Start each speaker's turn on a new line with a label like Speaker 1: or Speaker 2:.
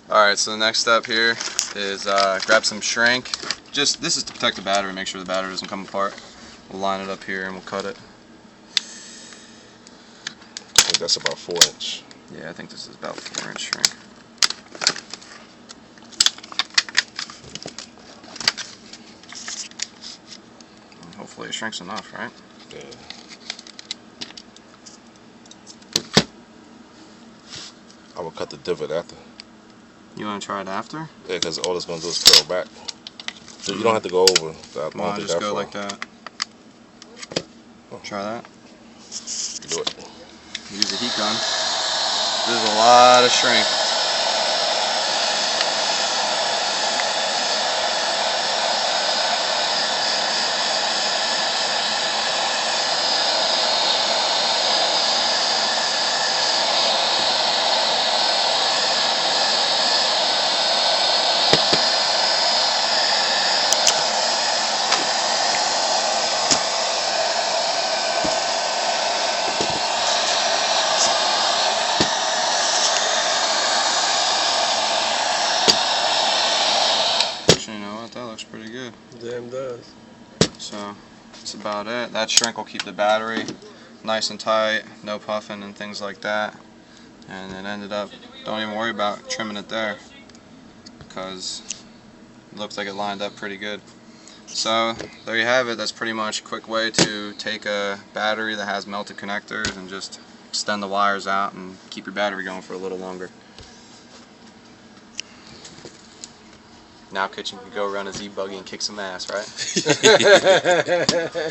Speaker 1: Alright, so the next step here is grab some shrink. This is to protect the battery, make sure the battery doesn't come apart. We'll line it up here and we'll cut it.
Speaker 2: I think that's about 4 inch.
Speaker 1: Yeah, I think this is about 4 inch shrink. And hopefully it shrinks enough, right?
Speaker 2: Yeah. I will cut the divot after.
Speaker 1: You want to try it after?
Speaker 2: Yeah, because all it's going to do is curl back. So you don't have to go over.
Speaker 1: Come on, just go like that.
Speaker 2: Oh.
Speaker 1: Try that.
Speaker 2: Do it.
Speaker 1: Use a heat gun. There's a lot of shrink. You know what? That looks pretty good.
Speaker 3: Damn does.
Speaker 1: So that's about it. That shrink will keep the battery nice and tight, no puffing and things like that. And it ended up, don't even worry about trimming it there because it looks like it lined up pretty good. So there you have it. That's pretty much a quick way to take a battery that has melted connectors and just extend the wires out and keep your battery going for a little longer. Now Kitchen can go run his E-Buggy and kick some ass, right?